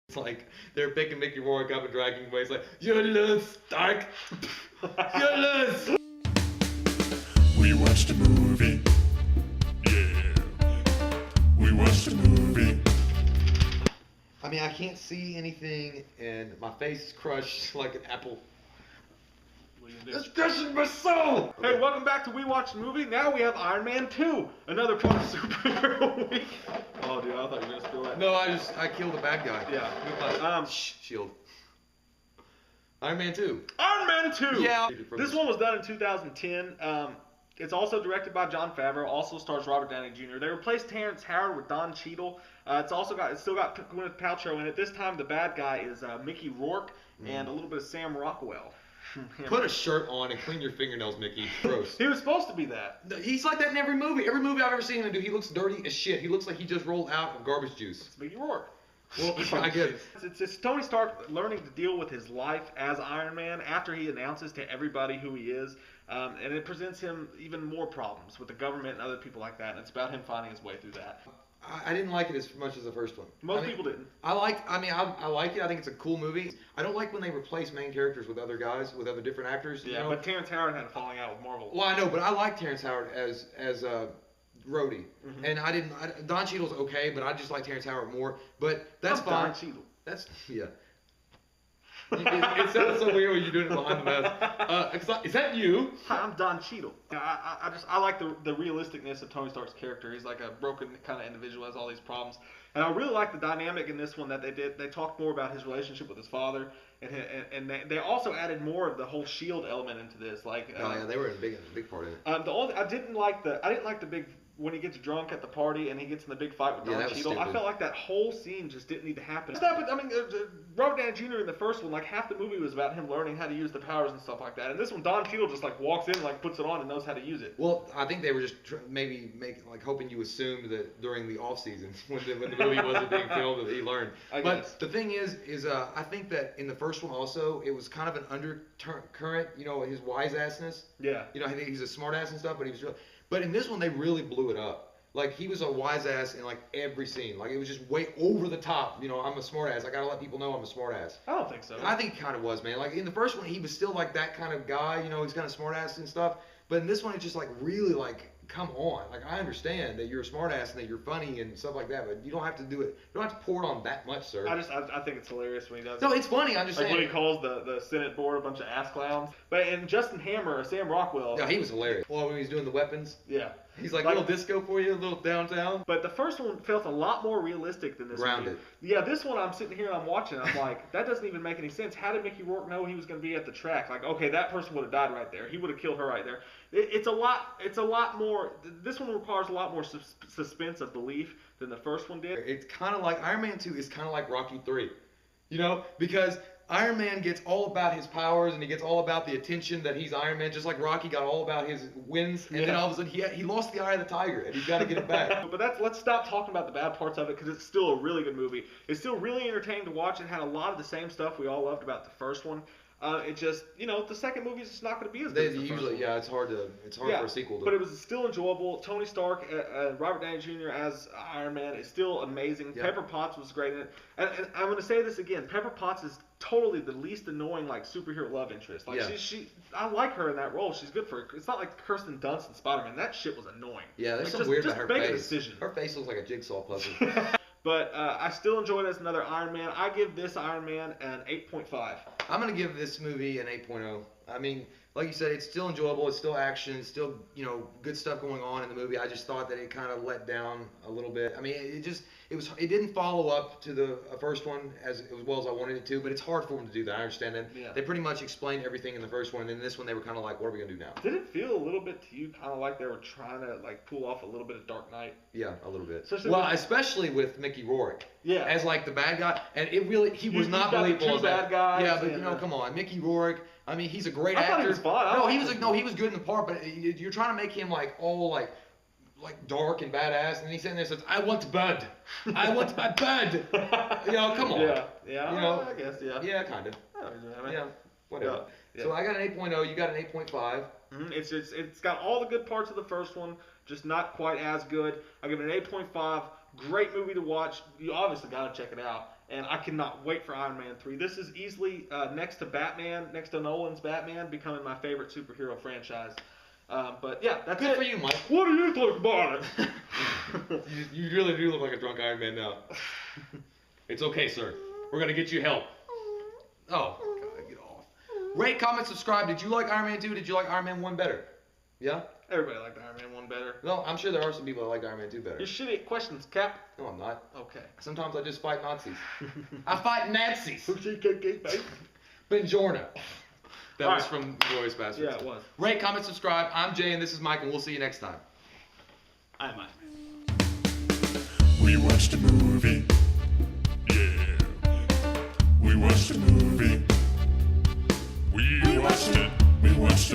It's like they're picking Mickey Rourke up and dragging him away. It's like, you lose, Stark. You lose. We watched a movie. Yeah. We watched a movie. I mean, I can't see anything, and my face is crushed like an apple. What are you gonna do? It's crushing my soul. Hey, welcome back to We Watched a Movie. Now we have Iron Man 2, another part of Superhero Week. Oh, dude, I thought you were gonna spill that. No, I killed a bad guy. Yeah. With my shield. Iron Man 2. Iron Man 2. Yeah. This one was done in 2010. It's also directed by Jon Favreau. Also stars Robert Downey Jr. They replaced Terrence Howard with Don Cheadle. It's still got Gwyneth Paltrow in it. This time the bad guy is Mickey Rourke and a little bit of Sam Rockwell. Put a shirt on and clean your fingernails, Mickey. Gross. He was supposed to be that. He's like that in every movie. Every movie I've ever seen him do, he looks dirty as shit. He looks like he just rolled out of garbage juice. It's Mickey Rourke. Well, I get it. It's Tony Stark learning to deal with his life as Iron Man after he announces to everybody who he is. And it presents him even more problems with the government and other people like that. And it's about him finding his way through that. I didn't like it as much as the first one. Most people didn't. I like it. I think it's a cool movie. I don't like when they replace main characters with other guys, with other different actors. Yeah, you know? but Terrence Howard had a falling out with Marvel. Well, I know, but I like Terrence Howard as Rhodey. Mm-hmm. And Don Cheadle's okay, but I just like Terrence Howard more. But that's fine. Don Cheadle. That's, yeah. It sounds so weird when you're doing it behind the mask. Is that you? Hi, I'm Don Cheadle. I like the realisticness of Tony Stark's character. He's like a broken kind of individual, has all these problems. And I really like the dynamic in this one that they did. They talked more about his relationship with his father, and they also added more of the whole shield element into this. Like, Oh yeah, they were a big part of it. I didn't like the big when he gets drunk at the party and he gets in the big fight with Don that was Cheadle. stupid. I felt like that whole scene just didn't need to happen. I mean, Robert Downey Jr. in the first one, like half the movie was about him learning how to use the powers and stuff like that. And this one, Don Cheadle just like walks in, like puts it on, and knows how to use it. Well, I think they were just maybe hoping you assumed that during the off season when the movie wasn't being filmed that he learned. I But guess. the thing is I think that in the first one also it was kind of an undercurrent, his wise assness. Yeah. I think he's a smart ass and stuff, but in this one they really blew it up. Like, he was a wise ass in, like, every scene. Like, it was just way over the top. I'm a smart ass. I gotta let people know I'm a smart ass. I don't think so. I think he kind of was, man. Like, in the first one, he was still, like, that kind of guy. He's kind of smart ass and stuff. But in this one, it's just, like, really, like, come on. Like, I understand that you're a smart ass and that you're funny and stuff like that, but you don't have to do it. You don't have to pour it on that much, sir. I think it's hilarious when he does No, it. it's funny. I'm just Like saying. when he calls the Senate board a bunch of ass clowns. And Justin Hammer, Sam Rockwell. Yeah, he was hilarious. Well, when he was doing the weapons. Yeah. He's like, little disco for you, a little downtown. But the first one felt a lot more realistic than this Grounded. one. Yeah, this one I'm sitting here and I'm watching and I'm like, that doesn't even make any sense. How did Mickey Rourke know he was going to be at the track? Like, okay, that person would have died right there. He would have killed her right there. It's a lot more, this one requires a lot more suspense of belief than the first one did. It's kind of like, Iron Man 2 is kind of like Rocky 3. Because Iron Man gets all about his powers and he gets all about the attention that he's Iron Man, just like Rocky got all about his wins, and then all of a sudden he lost the eye of the tiger and he's got to get it back. But let's stop talking about the bad parts of it because it's still a really good movie. It's still really entertaining to watch. It had a lot of the same stuff we all loved about the first one. It just, the second movie is just not going to be as good as the first one. Yeah, it's hard for a sequel to. But it was still enjoyable. Tony Stark, Robert Downey Jr. as Iron Man is still amazing. Yeah. Pepper Potts was great in it. And I'm going to say this again. Pepper Potts is totally the least annoying like superhero love interest. Like I like her in that role. She's good for it. It's not like Kirsten Dunst in Spider-Man. That shit was annoying. Yeah, there's like, some weird about her face. Just make a decision. Her face looks like a jigsaw puzzle. But I still enjoyed it as another Iron Man. I give this Iron Man an 8.5. I'm going to give this movie an 8.0. I mean, like you said, it's still enjoyable. It's still action. It's still, good stuff going on in the movie. I just thought that it kind of let down a little bit. I mean, it didn't follow up to the first one as well as I wanted it to, but it's hard for them to do that. I understand that. Yeah. They pretty much explained everything in the first one, and then this one they were kind of like, what are we going to do now? Did it feel a little bit to you kind of like they were trying to like pull off a little bit of Dark Knight? Yeah, a little bit. Especially with Mickey Rourke. Yeah. As like the bad guy, and he was not believable as bad guys. Yeah, but come on, Mickey Rourke. I mean, he's a great actor. I thought he was fine. He was good in the part, but you're trying to make him like all like dark and badass, and he's sitting there and says, "I want bud, I want my bud." Come on. Yeah. I guess. Yeah. Yeah, kind of. Yeah, whatever. Yeah. So I got an 8.0. You got an 8.5. Mm-hmm. It's got all the good parts of the first one, just not quite as good. I give it an 8.5. Great movie to watch. You obviously got to check it out. and I cannot wait for Iron Man 3. This is easily next to Nolan's Batman, becoming my favorite superhero franchise. But yeah, that's Good it. for you, Mike. What do you think about it? You really do look like a drunk Iron Man now. It's okay, sir. We're gonna get you help. Oh, God, get off. Rate, comment, subscribe. Did you like Iron Man 2? Did you like Iron Man 1 better? Yeah? Everybody liked Iron Man 1 better. No, I'm sure there are some people that like Iron Man 2 better. You're shitty at questions, Cap. No, I'm not. Okay. Sometimes I just fight Nazis. I fight Nazis. All Benjorna. That All was right. from Glorious Bastards. Yeah, it was. Rate, comment, subscribe. I'm Jay, and this is Mike, and we'll see you next time. I might. We watched a movie. Yeah. We watched a movie. We watched it. We watched a